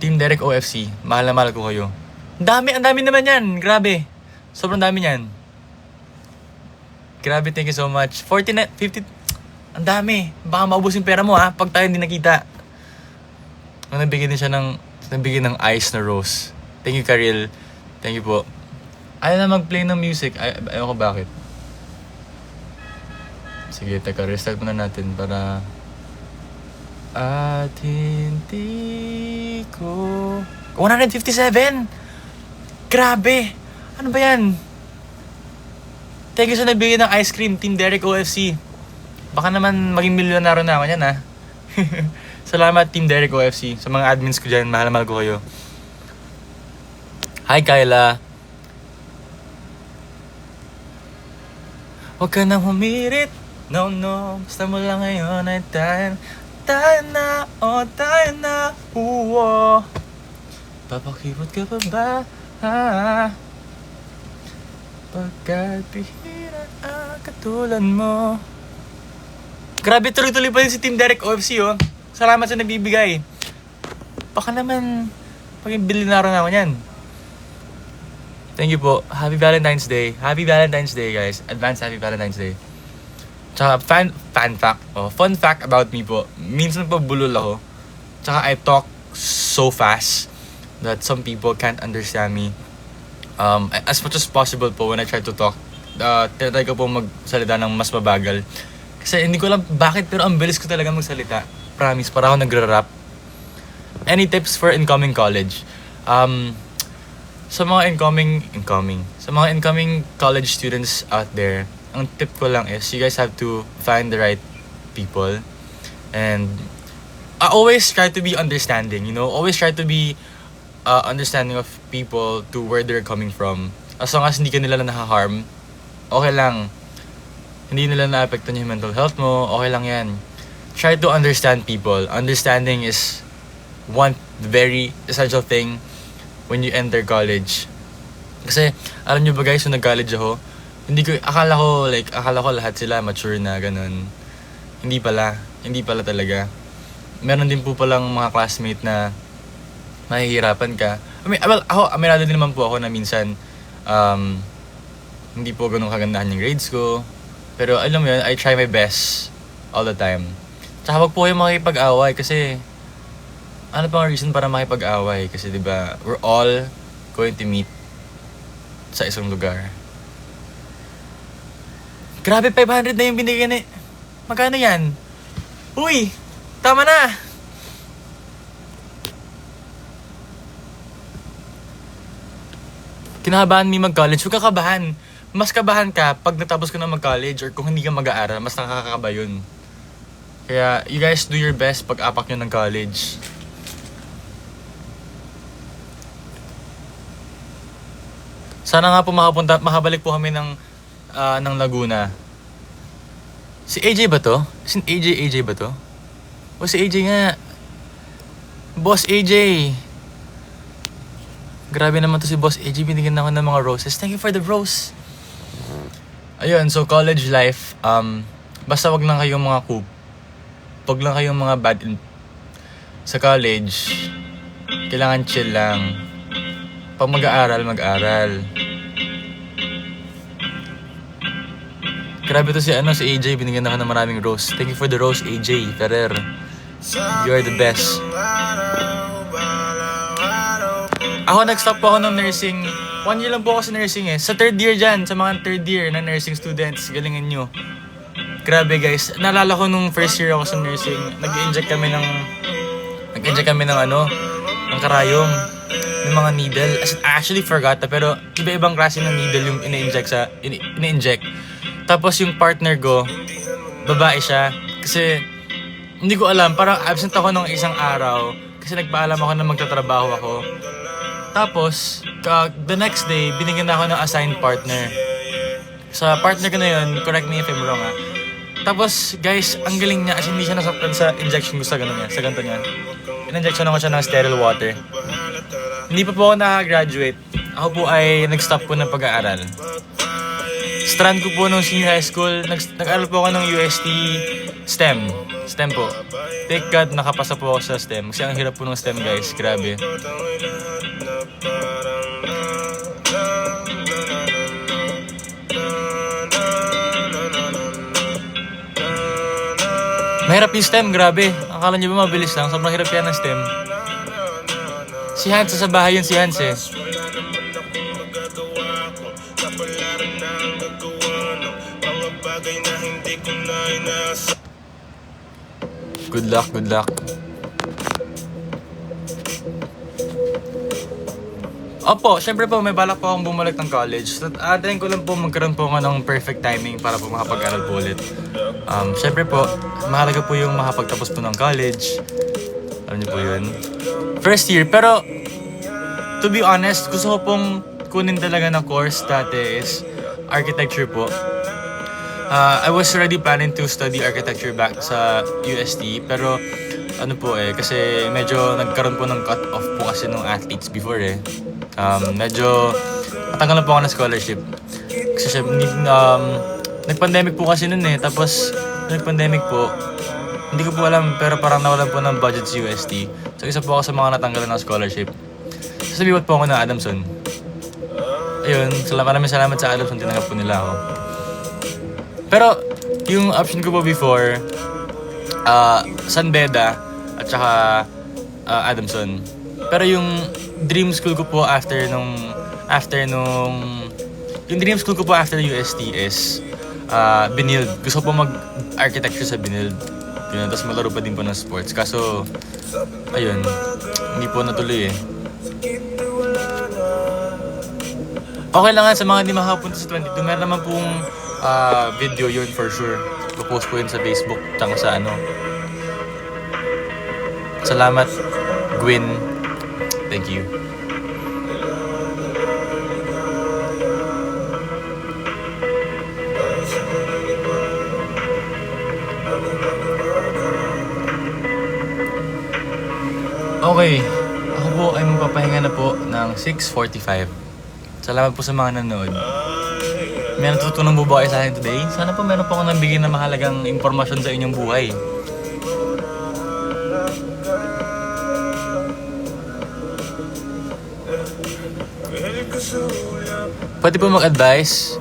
Team Derek OFC. Mahal na mahal ko kayo. Ang dami naman yan. Grabe. Sobrang dami yan. Grabe, thank you so much. 49, 50. Ang dami. Baka maubos yung pera mo ha, pag tayo hindi nakita. Nabigyan ng ice na rose. Thank you, Karil. Thank you po. Ayaw na mag-play ng music. Ayaw ko bakit. Sige, teka. Restart muna natin para... At hindi ko... 157! Grabe! Ano ba yan? Thank you sa nabigyan ng ice cream, Team Derek OFC. Baka naman maging milyonaryo na ako yan, ha? Salamat, Team Derek OFC. Sa mga admins ko dyan, mahal ko kayo. Hi, Kyla. Huwag ka nang humirit. No. Basta mo lang ngayon ay tayo na, uwo. Papakipot ka pa ba? Pagkat bihira ang katulad mo. Grabe, tuloy-tuloy pa din si Team Derek OFC, oh. Salamat sa nabibigay. Baka naman, maging bilyonaryo na ako yan. Thank you po. Happy Valentine's Day. Happy Valentine's Day, guys. Advance Happy Valentine's Day. Tsaka fun fact about me po. Minsan po bulol ako. Tsaka I talk so fast that some people can't understand me. As much as possible po when I try to talk, tinatry ko po magsalita ng mas mabagal. Kasi hindi ko alam bakit, pero ang bilis ko talaga magsalita. Promise, para ako nagra-rap. Any tips for incoming college? Sa mga incoming college students out there, ang tip ko lang is you guys have to find the right people and always try to be understanding, you know? Always try to be understanding of people to where they're coming from. As long as hindi ka nila nakaharm, okay lang. Hindi nila naapektuhan yung mental health mo, okay lang yan. Try to understand people. Understanding is one very essential thing when you enter college. Kasi, alam nyo ba guys, nung nag-college ako, akala ko lahat sila mature na ganun. Hindi pala talaga. Meron din po palang mga classmate na mahihirapan ka. Ako, aminado din naman po ako na minsan, hindi po ganun kagandahan yung grades ko. Pero alam mo yun, I try my best all the time. Tsaka wag po kayo makipag-away kasi, ano pang reason para makipag-away? Kasi diba, we're all going to meet sa isang lugar. Grabe, 500 na yung binigyan eh. Magkano yan? Uy! Tama na! Kinakabahan mo mag-college? Huwag kakabahan. Mas kabahan ka pag natapos ka na mag-college or kung hindi ka mag-aaral, mas nakakakaba yun. Kaya, you guys do your best pag apak nyo ng college. Sana nga po makabalik po kami ng Laguna. Si AJ ba to? AJ ba to? O si AJ nga. Boss AJ. Grabe naman to si Boss AJ. Binigyan ako ng mga roses. Thank you for the rose. Ayun, so college life. Basta wag lang kayong mga wag lang kayong mga bad sa college. Kailangan chill lang. Pag mag-aaral, mag-aral. Grabe to si AJ. Binigyan ako ng maraming rose. Thank you for the rose, AJ Ferrer. You are the best. Ako nag-stop po ako ng nursing. 1 year lang po ako sa nursing eh. Sa 3rd year dyan, sa mga 3rd year na nursing students, galingan nyo. Grabe guys, naalala ko nung first year ako sa nursing, nag-inject kami ng ng karayom, ng mga needle. As in, I actually forgot pero iba-ibang klase ng needle yung ina-inject. Tapos yung partner ko, babae siya. Kasi, hindi ko alam, parang absent ako ng isang araw. Kasi nagpaalam ako na magtatrabaho ako. Tapos, the next day, binigyan na ako ng assigned partner. Sa partner ko na yun, correct me if I'm wrong ha. Tapos, guys, ang galing niya kasi hindi siya nasaktan sa injection ko sa ganito niya. In-injection ako siya ng sterile water. Hindi pa po ako nakagraduate. Ako po ay nag-stop po ng pag-aaral. Strand ko po nung senior high school, nag-aaral po ako ng UST STEM. STEM po. Thank God, nakapasa po ako sa STEM. Kasi ang hirap po ng STEM guys, grabe. Mahirap yung STEM, grabe. Akala niyo ba mabilis lang? Sobrang hirap yan ng STEM. Si Hans, sa bahay yun si Hans eh. Good luck, good luck. Opo, syempre po, may balak po akong bumalik ng college. Atayin ko lang po magkaroon po ng perfect timing para po makapag-aral po ulit. Syempre po, mahalaga po yung makapagtapos po ng college. Alam niyo po yun. First year, pero to be honest, gusto ko pong kunin talaga na course dati is architecture po. I was already planning to study architecture back sa UST, pero ano po kasi medyo nagkaroon po ng cut-off po kasi nung athletes before eh. Medyo natanggal na po ako ng scholarship. Kasi nag-pandemic po kasi nun eh. Tapos, nag-pandemic po, hindi ko po alam, pero parang nawalan po ng budget sa UST. So, isa po ako sa mga natanggalan ng scholarship. Sasabiwat po ako ng Adamson. Ayun, maraming salamat sa Adamson, tinanggap po nila ako. Pero, yung option ko po before, San Beda at saka Adamson. Pero yung dream school ko po after UST is Binild. Gusto ko po mag-architecture sa Binild. Yun, tapos malaro pa din po ng sports. Kaso, ayun, hindi po natuloy eh. Okay lang nga sa mga hindi makapunta sa 22. Meron naman pong video yun for sure. Popost po yun sa Facebook tsaka sa Salamat, Gwyn. Thank you. Okay, ako po ay magpapahinga na po ng 6:45. Salamat po sa mga nanood. May natutunan po ba kayo sa akin today? Sana po meron po ako nabigay na mahalagang impormasyon sa inyong buhay. Pwede po mag-advise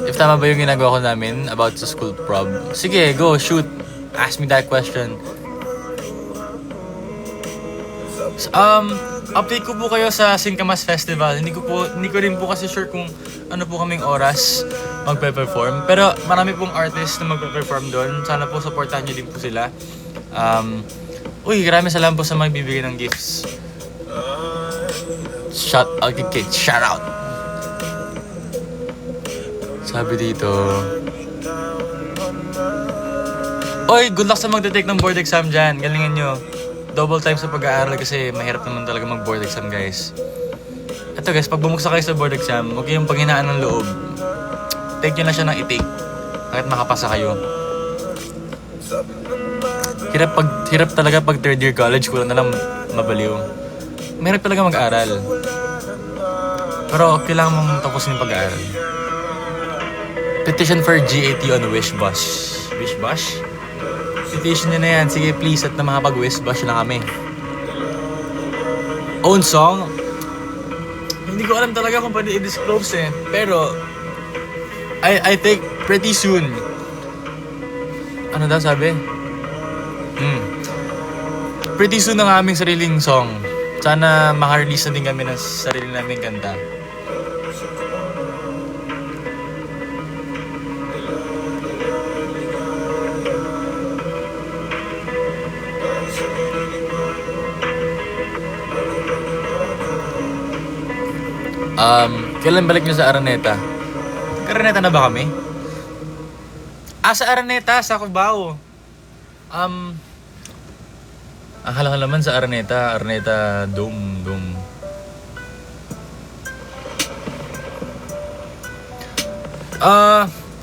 if tama ba yung ginagawa ko namin about sa school prob. Sige, go, shoot. Ask me that question. Update ko po kayo sa Singkamas Festival. Hindi ko rin po kasi sure kung ano po kaming oras magpe-perform. Pero marami pong artists na magpe-perform doon. Sana po supportahan niyo din po sila. Maraming salamat po sa magbibigay ng gifts. Shout out. Sabi dito. Good luck sa magte-take ng board exam dyan. Galingan nyo. Double time sa pag-aaral kasi mahirap naman talaga mag-board exam, guys. Ito guys, pag bumagsak kayo sa board exam, huwag kayong panghinaan ng loob. Take nyo na siya ng i-take. Bakit makapasa kayo? Hirap talaga pag third year college, kulang na lang mabaliw. Mahirap talaga mag-aral. Pero kailangan mong tapusin yung pag-aaral. Petition for GAT on Wishbosh. Wishbosh? Petition nyo na yan. Sige please, at na makapag-Wishbosh na kami. Own song? Hindi ko alam talaga kung paano i-disclose eh. Pero, I think pretty soon. Ano daw sabi? Pretty soon ang aming sariling song. Sana maka-release na din kami ng sarili naming kanta. Kailan balik nyo sa Araneta? Araneta na ba kami? Sa Araneta, sa Cubao. Ang halaman sa Araneta Dome.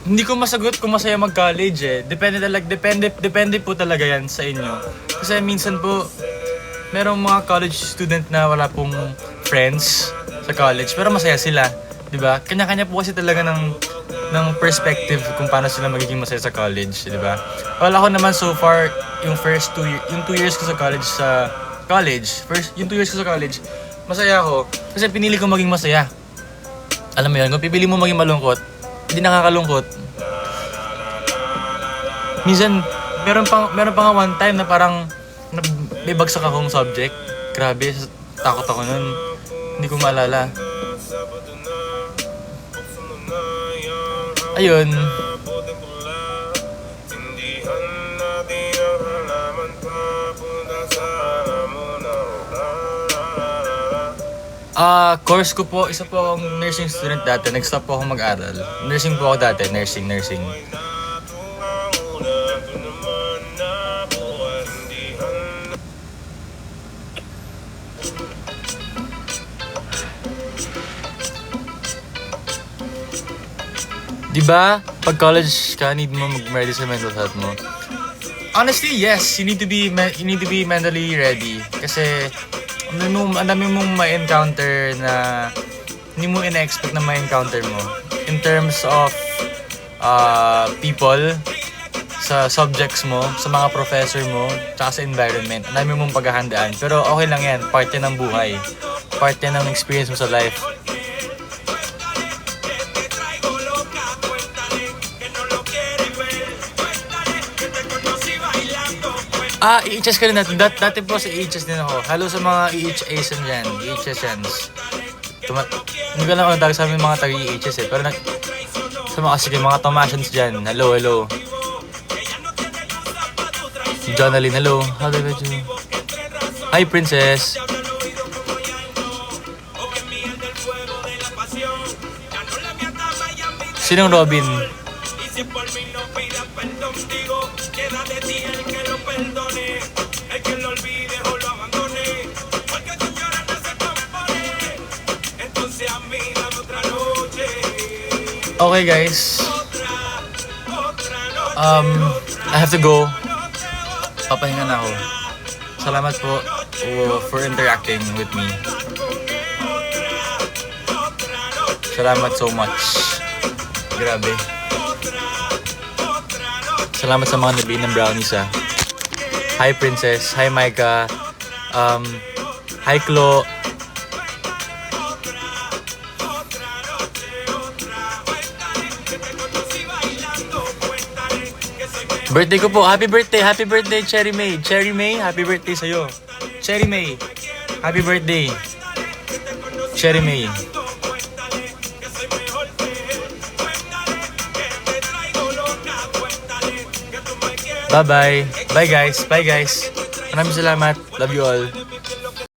Hindi ko masagot kung masaya mag-college eh. Depende po talaga yan sa inyo. Kasi minsan po, merong mga college student na wala pong friends sa college, pero masaya sila, 'di ba? Kanya-kanya po kasi talaga ng perspective kung paano sila magiging masaya sa college, 'di ba? Wala ko naman so far yung 2 years ko sa college, masaya ako kasi pinili ko maging masaya. Alam mo 'yun, kung pipili mo maging malungkot, hindi nakakalungkot. Minsan meron pa nga one time na parang may bagsak akong subject. Grabe, takot ako nun. Hindi ko maalala. Ayun. Course ko po, isa po akong nursing student dati. Nag-stop po ako mag-aral. Nursing po ako dati, nursing. Diba? Pag college ka, need mo mag-ready sa mental health mo. Honestly, yes. You need to be mentally ready. Kasi, ang dami mong ma-encounter na hindi mo ina-expect na ma-encounter mo. In terms of people, sa subjects mo, sa mga professor mo, tsaka sa environment. Ang dami mong paghahandaan. Pero okay lang yan. Part yan ng buhay. Part yan ng experience mo sa life. EHS ka rin natin. Dati po sa EHS din ako. Hello sa mga EHS dyan. EHS-ens. Hindi ko alam ang tawag sa amin mga taga-EHS eh. Pero sa mga Tomasians dyan. Hello. Jonaline, hello. How do I get you? Hi, princess. Sinong Robin? Okay guys. I have to go. Papahinga na ako. Salamat po for interacting with me. Salamat so much. Grabe. Salamat sa mga nabili ng brownies ah. Hi Princess, hi Micah, hi Chlo. Birthday ko po. Happy birthday Cherry May. Cherry May, happy birthday sa'yo. Cherry May, happy birthday. Cherry May. Bye-bye. Bye guys. Maraming salamat. Love you all.